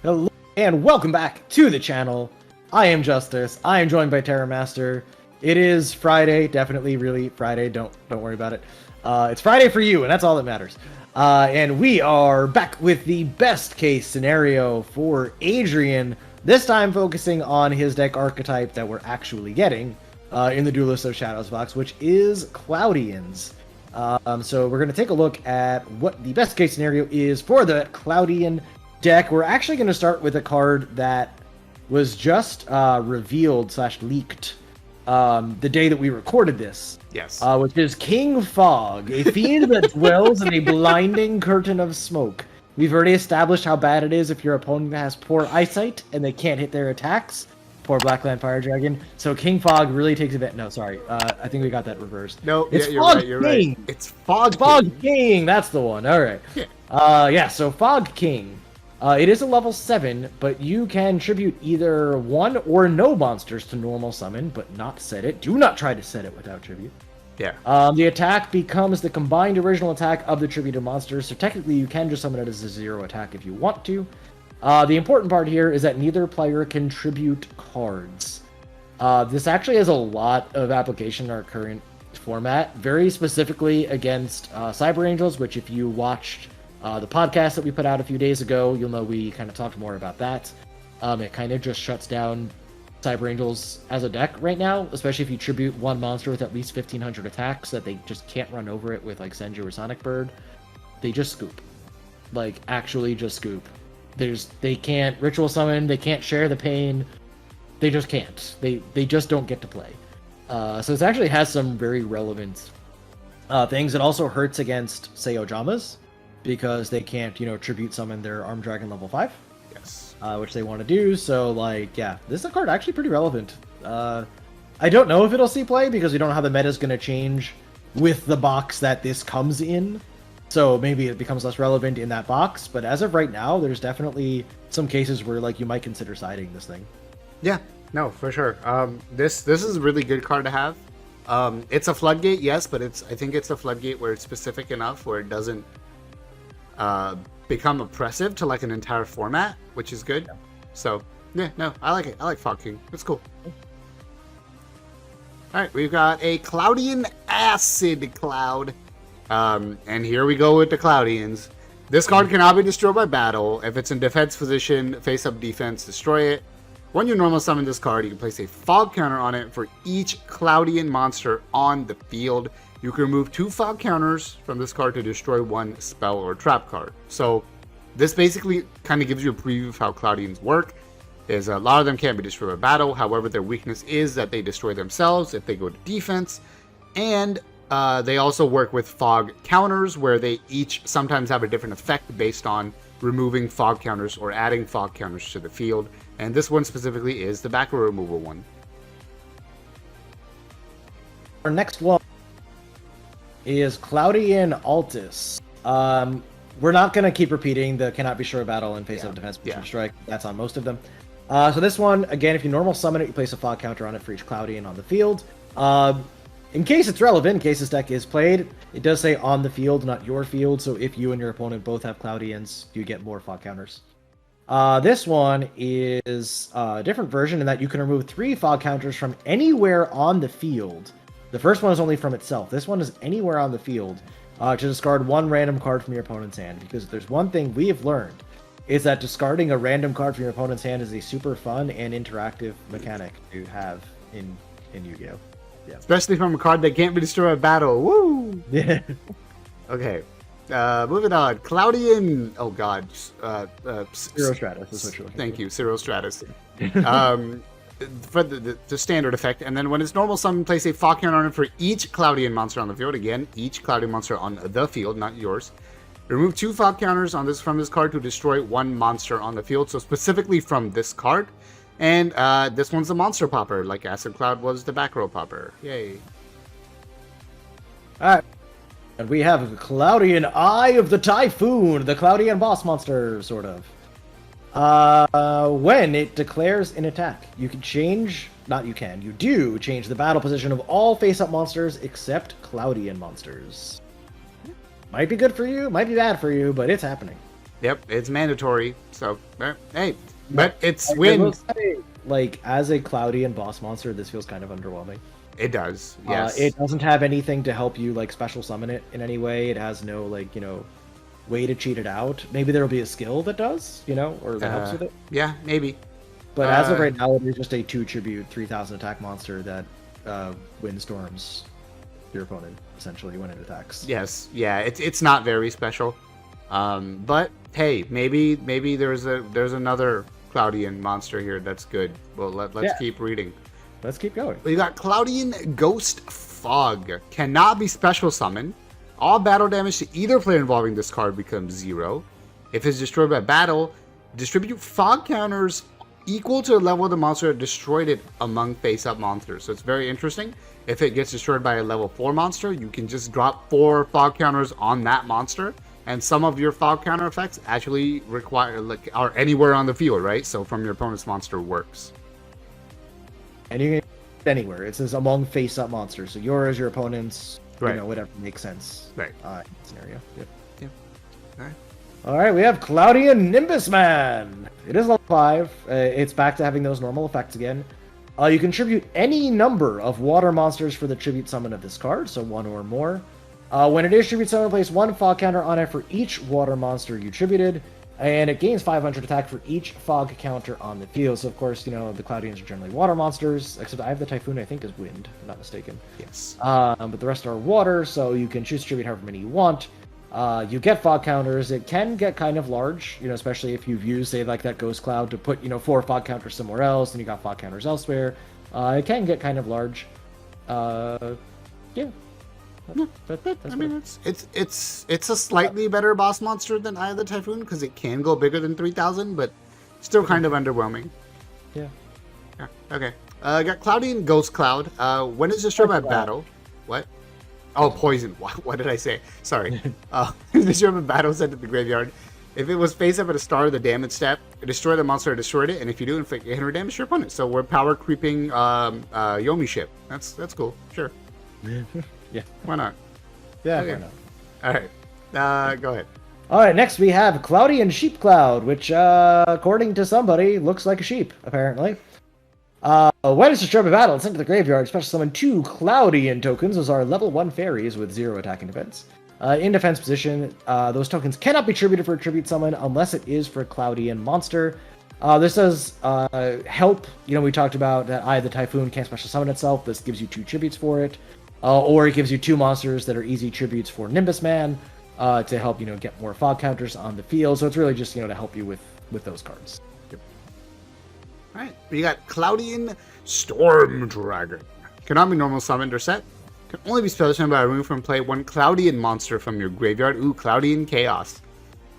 Hello and welcome back to the channel. I am Justice. I am joined by Terra Master. It is Friday, definitely really Friday. Don't worry about it. It's Friday for you, and that's all that matters. And we are back with the best case scenario for Adrian. This time focusing on his deck archetype that we're actually getting in the Duelists of Shadows box, which is Cloudians. So we're going to take a look at what the best case scenario is for the Cloudian deck. We're actually going to start with a card that was just revealed / leaked the day that we recorded this. Yes. Which is King Fog, a fiend that dwells in a blinding curtain of smoke. We've already established how bad it is if your opponent has poor eyesight and they can't hit their attacks. Poor Blackland Fire Dragon. So King Fog really takes advantage. No, sorry. I think we got that reversed. No, it's yeah, Fog you're King. right. It's Fog King. That's the one. All right. Yeah. So Fog King. It is a level 7, but you can tribute either one or no monsters to normal summon, but not set it. Do not try to set it without tribute. Yeah. The attack becomes the combined original attack of the tributed monsters, so technically you can just summon it as a 0 attack if you want to. The important part here is that neither player can tribute cards. This actually has a lot of application in our current format, very specifically against Cyber Angels, which if you watched the podcast that we put out a few days ago, you'll know we kind of talked more about that. It kind of just shuts down Cyber Angels as a deck right now, especially if you tribute one monster with at least 1500 attacks that they just can't run over it with like Senju or Sonic Bird. They just scoop. Like, actually just scoop. They can't ritual summon, they can't share the pain. They just can't. They just don't get to play. So this actually has some very relevant things. It also hurts against, say, Ojamas, because they can't, tribute summon their Armed Dragon level 5. Yes. Which they want to do. So, like, yeah, this is a card actually pretty relevant. I don't know if it'll see play because we don't know how the meta is going to change with the box that this comes in. So maybe it becomes less relevant in that box. But as of right now, there's definitely some cases where, like, you might consider siding this thing. Yeah. No, for sure. This is a really good card to have. It's a floodgate, yes, but I think it's a floodgate where it's specific enough where it doesn't become oppressive to like an entire format, which is good. Yeah. So yeah, no, I like it. I like Fog King. It's cool. All right, we've got a Cloudian Acid Cloud, and here we go with the Cloudians. This card cannot be destroyed by battle. If it's in defense position, face up defense, destroy it. When you normal summon this card, you can place a fog counter on it for each Cloudian monster on the field. You can remove 2 fog counters from this card to destroy 1 spell or trap card. So this basically kind of gives you a preview of how Cloudians work. Is a lot of them can't be destroyed by battle. However, their weakness is that they destroy themselves if they go to defense. And they also work with fog counters, where they each sometimes have a different effect based on removing fog counters or adding fog counters to the field. And this one specifically is the back row removal one. Our next one is Cloudian Altis. We're not going to keep repeating the cannot be sure battle and face up defense strike. That's on most of them. So this one, again, if you normal summon it, you place a fog counter on it for each Cloudian on the field. In case it's relevant, in case this deck is played, it does say on the field, not your field. So if you and your opponent both have Cloudians, you get more fog counters. This one is a different version in that you can remove 3 fog counters from anywhere on the field. The first one is only from itself. This one is anywhere on the field to discard 1 random card from your opponent's hand. Because if there's one thing we have learned, is that discarding a random card from your opponent's hand is a super fun and interactive mechanic to have in Yu-Gi-Oh! Yeah. Especially from a card that can't be destroyed by battle. Woo! Yeah. Okay. Moving on. Cloudian. Oh god. Zero Stratus is what you're looking Thank you, Zero Stratus. For the standard effect, and then when it's normal summon, place a fog counter on it for each Cloudian monster on the field. Again, each Cloudian monster on the field, not yours. Remove 2 fog counters from this card to destroy 1 monster on the field. So specifically from this card, and this one's a monster popper, like Acid Cloud was the back row popper. Yay! All right, and we have Cloudian Eye of the Typhoon, the Cloudian boss monster, sort of. When it declares an attack, you do change the battle position of all face-up monsters except Cloudian monsters. Might be good for you, might be bad for you, but it's happening. Yep, it's mandatory. So, hey, but it's I win. will say, like, as a Cloudian boss monster, this feels kind of underwhelming. It does, yes. It doesn't have anything to help you, like, special summon it in any way. It has no, like, way to cheat it out. Maybe there'll be a skill that does, or that helps with it. Yeah, maybe. But as of right now, it is just a 2 tribute, 3000 attack monster that windstorms your opponent, essentially, when it attacks. Yes, yeah, it's not very special. But hey, maybe there's another Cloudian monster here that's good. Well, let's keep reading. Let's keep going. We got Cloudian Ghost Fog. Cannot be special summoned. All battle damage to either player involving this card becomes 0. If it's destroyed by battle, distribute fog counters equal to the level of the monster that destroyed it among face-up monsters. So it's very interesting. If it gets destroyed by a level 4 monster, you can just drop 4 fog counters on that monster, and some of your fog counter effects actually are anywhere on the field, right? So from your opponent's monster works. And you can anywhere. It says among face-up monsters. So yours, your opponent's, right. Whatever makes sense. Right. Scenario. Yep. All right. All right, we have Cloudian Nimbus Man. It is level 5. It's back to having those normal effects again. You contribute any number of water monsters for the tribute summon of this card, so 1 or more. When it is tribute summon, place 1 fog counter on it for each water monster you tributed, and it gains 500 attack for each fog counter on the field. So, of course, the Cloudians are generally water monsters, except I have the Typhoon, I think, is wind, if I'm not mistaken. Yes. But the rest are water, so you can choose to tribute however many you want. You get fog counters. It can get kind of large, especially if you've used, say, like that Ghost Cloud to put, 4 fog counters somewhere else, and you got fog counters elsewhere. It can get kind of large. Yeah. I mean, it's a slightly better boss monster than Eye of the Typhoon because it can go bigger than 3000, but still kind of underwhelming. Yeah. Okay. Got Cloudian Ghost Cloud. When it's destroyed by battle, what? Oh, poison. What did I say? Sorry. Destroyed by battle sent to the graveyard. If it was face up at the start of the damage step, destroy the monster that destroyed it, and if you do, inflict 800 damage to your opponent. So we're power creeping Yomi ship. That's cool. Sure. Yeah. Why not? Yeah, Okay. why not? All right. Go ahead. All right, next we have Cloudian Sheep Cloud, which, according to somebody, looks like a sheep, apparently. When it's destroyed by battle, it's sent to the graveyard. Special summon 2 Cloudian tokens. Those are level 1 fairies with 0 attacking defense. In defense position, those tokens cannot be tributed for a tribute summon unless it is for a Cloudian monster. This does help. We talked about that Eye of the Typhoon can't special summon itself. This gives you 2 tributes for it. Or it gives you 2 monsters that are easy tributes for Nimbus Man to help, get more fog counters on the field. So it's really just, to help you with those cards. All right, we got Cloudian Storm Dragon. Cannot be normal summoned or set. Can only be special summoned by removing from play 1 Cloudian monster from your graveyard. Ooh, Cloudian Chaos.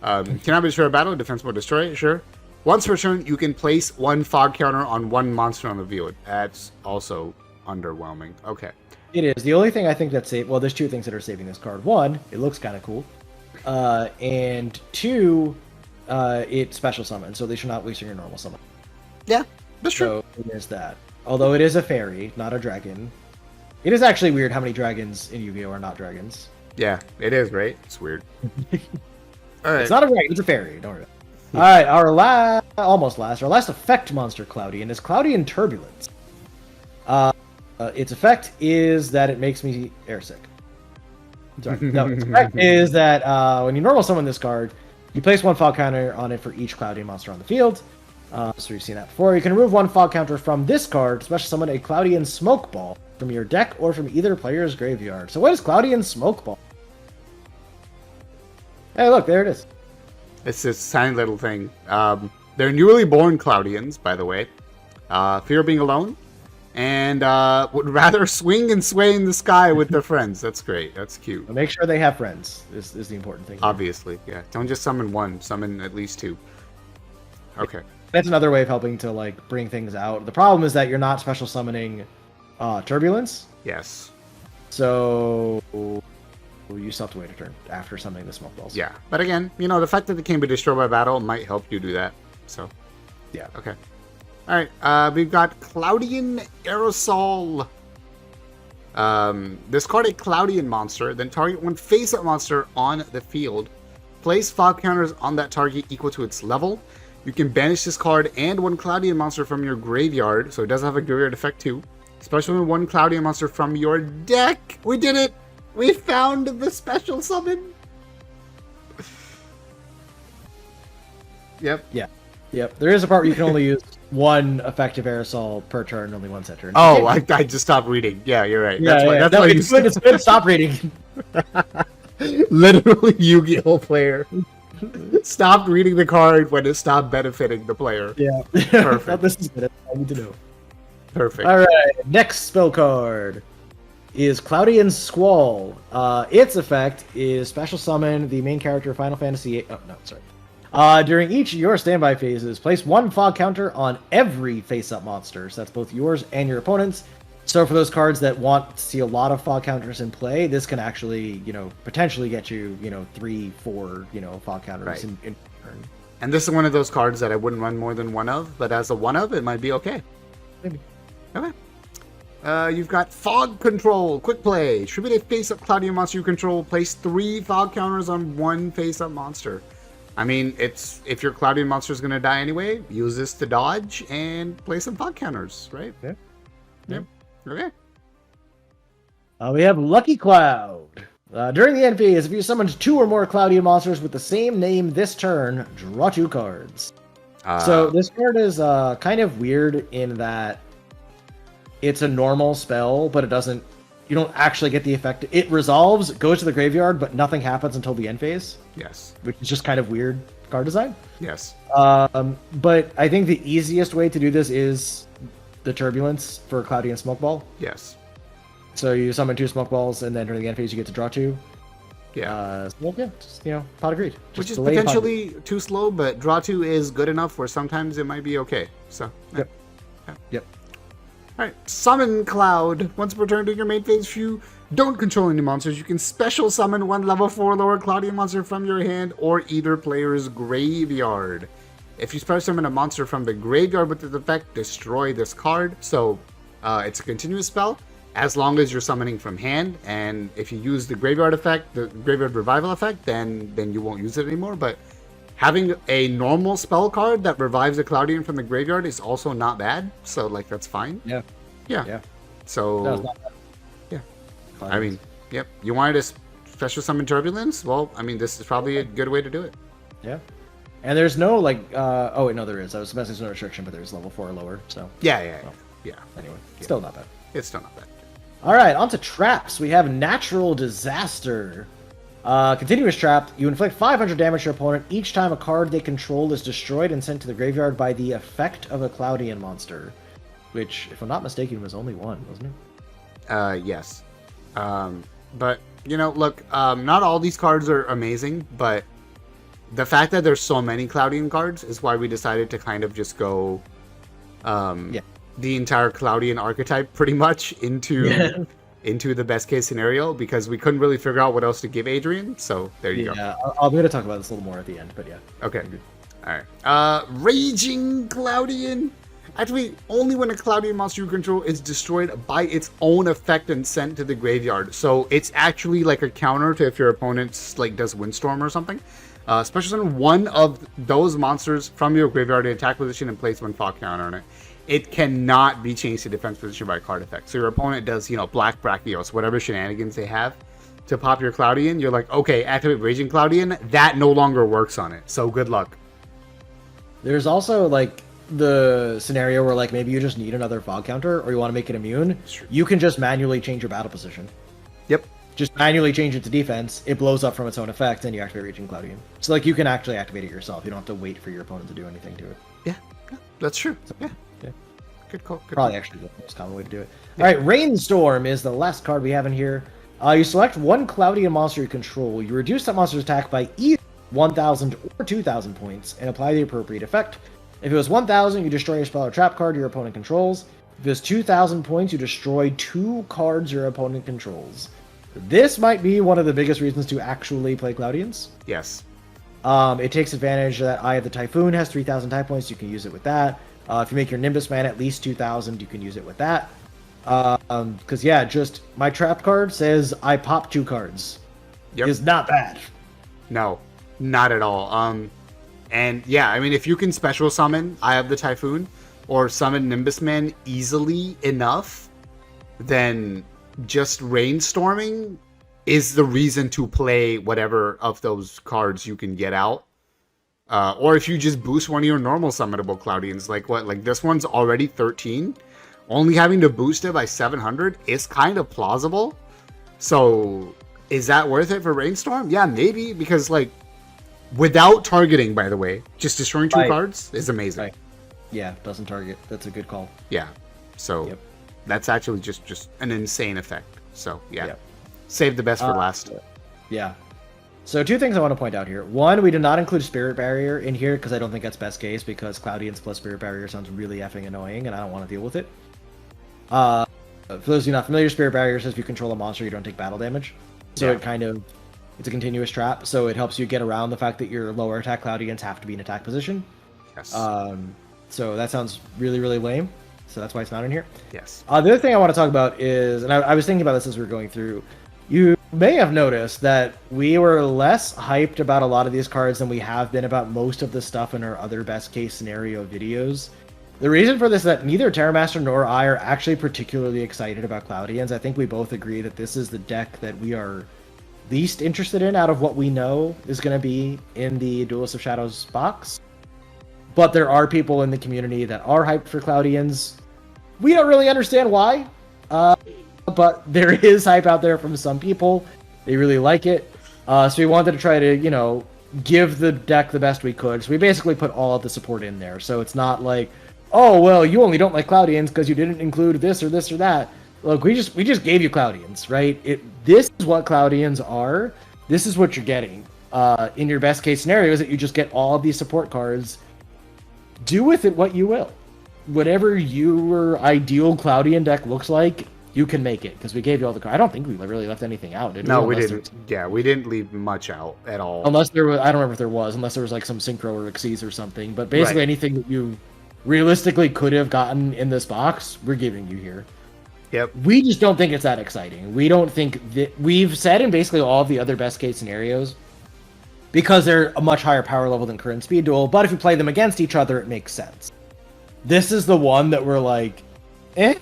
Cannot be destroyed by battle. Defense will destroy it, sure. Once per turn, you can place 1 fog counter on 1 monster on the field. That's also underwhelming. Okay. It is. The only thing I think that's well, there's 2 things that are saving this card. 1, it looks kind of cool. And 2, it's special summon, so they should not waste your normal summon. Yeah, that's true. So there's that. Although it is a fairy, not a dragon. It is actually weird how many dragons in Yu-Gi-Oh! Are not dragons. Yeah, it is, right? It's weird. All right. It's not a dragon, it's a fairy. Don't worry about it. Alright, our last effect monster Cloudian is Cloudian Turbulence. Its effect is that it makes me airsick. Sorry. No, its effect is that when you normal summon this card, you place 1 fog counter on it for each Cloudian monster on the field. So you've seen that before. You can remove 1 fog counter from this card to special summon a Cloudian Smoke Ball from your deck or from either player's graveyard. So what is Cloudian Smoke Ball? Hey, look, there it is. It's this tiny little thing. They're newly born Cloudians, by the way. Fear of being alone. And would rather swing and sway in the sky with their friends. That's great. That's cute. But make sure they have friends is the important thing. Obviously, yeah. Don't just summon 1. Summon at least 2. Okay. That's another way of helping to bring things out. The problem is that you're not special summoning Turbulence. Yes. So you still have to wait a turn after summoning the Smoke Balls. Yeah. But again, the fact that it can be destroyed by battle might help you do that. So. Yeah. Okay. All right. We've got Cloudian Aerosol. Discard a Cloudian monster, then target 1 face-up monster on the field. place fog counters on that target equal to its level. You can banish this card and one Cloudian monster from your graveyard, so it does have a graveyard effect too. Especially when one Cloudian monster from your deck. We did it! We found the special summon! Yep. Yeah. Yep. There is a part where you can only use one effective aerosol per turn, only one set turn. Oh, I just stopped reading. Yeah, you're right. Yeah, That's no, why it's good. It's good. Stop reading. Literally Yu-Gi-Oh player. Stopped reading the card when it stopped benefiting the player. Yeah. Perfect. This is good. I need to know. Perfect. All right. Next spell card is Cloudian Squall. Its effect is special summon the main character of Final Fantasy. Oh no, sorry. During each of your standby phases, place one fog counter on every face-up monster. So that's both yours and your opponent's. So for those cards that want to see a lot of fog counters in play, this can actually, potentially get you, 3, 4, fog counters Right. in turn. And this is one of those cards that I wouldn't run more than one of, but as a one of, it might be okay. Maybe. Okay. You've got Fog Control, Quick Play. Tribute a face-up Cloudian monster you control. Place 3 fog counters on one face-up monster. I mean, if your Cloudian monster is going to die anyway, use this to dodge and play some fog counters, right? Yeah. Yep. Okay. We have Lucky Cloud. During the end phase, if you summoned 2 or more Cloudian monsters with the same name this turn, draw 2 cards. So this card is kind of weird in that it's a normal spell, but you don't actually get the effect. It resolves, goes to the graveyard, but nothing happens until the end phase. Yes. Which is just kind of weird card design. Yes. But I think the easiest way to do this is the Turbulence for Cloudian Smokeball. Yes. So you summon 2 Smokeballs, and then during the end phase you get to draw 2. Yeah. Just, pot agreed. Which is potentially too slow, but draw 2 is good enough where sometimes it might be okay. So. Yep. Yeah. Yep. Alright, Summon Cloud. Once per turn during your main phase, if you don't control any monsters, you can special summon one level 4 lower Cloudian monster from your hand or either player's graveyard. If you special summon a monster from the graveyard with this effect, destroy this card. So, it's a continuous spell as long as you're summoning from hand, and if you use the graveyard effect, the graveyard revival effect, then you won't use it anymore. But having a normal spell card that revives a Cloudian from the graveyard is also not bad. So, that's fine. Yeah. Yeah. So, That was not bad. yeah. I mean, yep. You wanted to special summon Turbulence? Well, I mean, this is probably a good way to do it. Yeah. And there's no, oh, wait, no, there is. I was supposed to say no restriction, but there's level 4 or lower, so. Yeah. Anyway, still not bad. It's still not bad. All right, on to traps. We have Natural Disaster. Continuous trap. You inflict 500 damage to your opponent each time a card they control is destroyed and sent to the graveyard by the effect of a Cloudian monster. Which, if I'm not mistaken, was only 1, wasn't it? Yes. But, look, not all these cards are amazing, but the fact that there's so many Cloudian cards is why we decided to kind of just go the entire Cloudian archetype pretty much into the best case scenario, because we couldn't really figure out what else to give Adrian. So there you go. Yeah, I'm going to talk about this a little more at the end, but yeah. Okay. All right. Raging Cloudian. Actually, only when a Cloudian monster you control is destroyed by its own effect and sent to the graveyard. So it's actually like a counter to if your opponent does Windstorm or something. Special summon one of those monsters from your graveyard in attack position and place 1 fog counter on it. It cannot be changed to defense position by a card effect. So your opponent does, Black Brachios, whatever shenanigans they have to pop your Cloudian. You're like, okay, activate Raging Cloudian. That no longer works on it. So good luck. There's also, the scenario where, maybe you just need another fog counter or you want to make it immune. You can just manually change your battle position. Yep. Just manually change it to defense. It blows up from its own effect, and you activate Raging Cloudian. So, you can actually activate it yourself. You don't have to wait for your opponent to do anything to it. Yeah, that's true. Yeah. Good call. Probably actually the most common way to do it. Yeah. All right, Rainstorm is the last card we have in here. You select one Cloudian monster you control. You reduce that monster's attack by either 1,000 or 2,000 points and apply the appropriate effect. If it was 1,000, you destroy a spell or trap card your opponent controls. If it was 2,000 points, you destroy 2 cards your opponent controls. This might be one of the biggest reasons to actually play Cloudians. Yes. It takes advantage that Eye of the Typhoon has 3,000 type points. You can use it with that. If you make your Nimbus Man at least 2,000, you can use it with that. Because, just my trap card says I pop 2 cards. Yep. It's not bad. No. Not at all. And yeah, I mean, if you can special summon Eye of the Typhoon or summon Nimbus Man easily enough, then just Rainstorming is the reason to play whatever of those cards you can get out. Or if you just boost one of your normal summonable Cloudians, like what? Like this one's already 13. Only having to boost it by 700 is kind of plausible. So is that worth it for Rainstorm? Yeah, maybe, because like without targeting, by the way, just destroying two cards is amazing. Right. Yeah, doesn't target. That's a good call. Yeah. So that's actually just an insane effect. So yeah. Yep. Save the best for last. Yeah. So 2 things I want to point out here. 1, we did not include Spirit Barrier in here because I don't think that's best case, because Cloudians plus Spirit Barrier sounds really effing annoying and I don't want to deal with it. For those of you not familiar, Spirit Barrier says if you control a monster, you don't take battle damage. So it's a continuous trap, so it helps you get around the fact that your lower attack Cloudians have to be in attack position. Yes. So that sounds really, really lame. So that's why it's not in here. Yes. The other thing I want to talk about is, and I was thinking about this as we were going through, you may have noticed that we were less hyped about a lot of these cards than we have been about most of the stuff in our other best case scenario videos. The reason for this is that neither Terramaster nor I are actually particularly excited about Cloudians. I think we both agree that this is the deck that we are least interested in out of what we know is going to be in the Duelists of Shadows box. But there are people in the community that are hyped for Cloudians. We don't really understand why, but there is hype out there from some people. They really like it. So we wanted to try to, give the deck the best we could. So we basically put all of the support in there. So it's not like, oh, well, you only don't like Cloudians because you didn't include this or this or that. Look, we just gave you Cloudians, right? This is what Cloudians are. This is what you're getting. In your best case scenario is that you just get all of these support cards. Do with it what you will. Whatever your ideal Cloudian deck looks like, you can make it, because we gave you all the cards. I don't think we really left anything out, did we? No, we didn't. Yeah, we didn't leave much out at all. Unless there was, I don't remember if there was, unless there was like some Synchro or Xyz or something. But basically anything that you realistically could have gotten in this box, we're giving you here. Yep. We just don't think it's that exciting. We don't think that, we've said in basically all of the other best case scenarios, because they're a much higher power level than current Speed Duel, but if you play them against each other, it makes sense. This is the one that we're like, Yeah.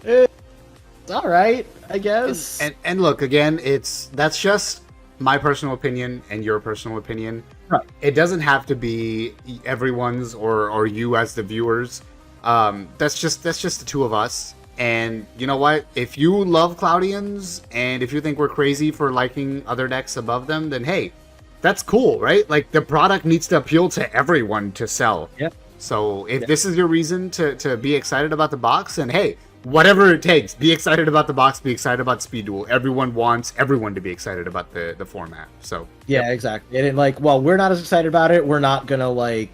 It's alright, I guess. And look, again, that's just my personal opinion and your personal opinion. Right. It doesn't have to be everyone's or you as the viewers. That's just the two of us. And you know what? If you love Cloudians and if you think we're crazy for liking other decks above them, then hey, that's cool, right? Like, the product needs to appeal to everyone to sell. Yep. So if this is your reason to be excited about the box, then hey, whatever it takes, be excited about the box, be excited about Speed Duel. Everyone wants everyone to be excited about the format. So yeah, exactly. And we're not as excited about it. We're not gonna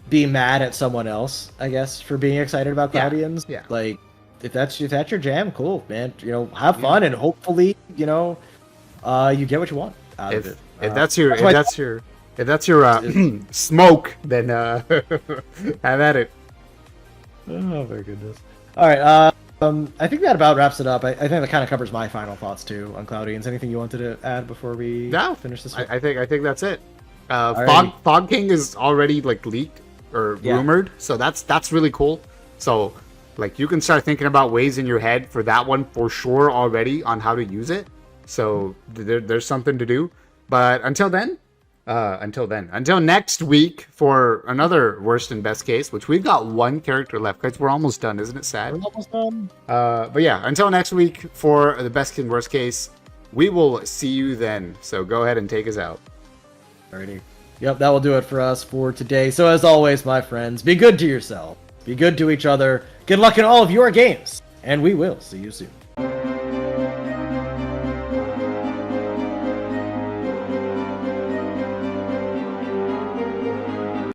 be mad at someone else, I guess, for being excited about Cloudians. Yeah. Like, if that's your jam, cool, man. Have fun and hopefully, you get what you want out of it. If that's your smoke, then have at it. Oh my goodness. All right. I think that about wraps it up. I think that kind of covers my final thoughts too on Cloudians. Anything you wanted to add before we finish this one? I think that's it. Fog King is already leaked or rumored, so that's really cool. So you can start thinking about ways in your head for that one for sure already on how to use it. So there's something to do. But until next week for another worst and best case, which we've got one character left because we're almost done. Isn't it sad? We're almost done. But yeah, until next week for the best and worst case, we will see you then. So go ahead and take us out. Alrighty. Yep, that will do it for us for today. So as always, my friends, be good to yourself. Be good to each other. Good luck in all of your games. And we will see you soon.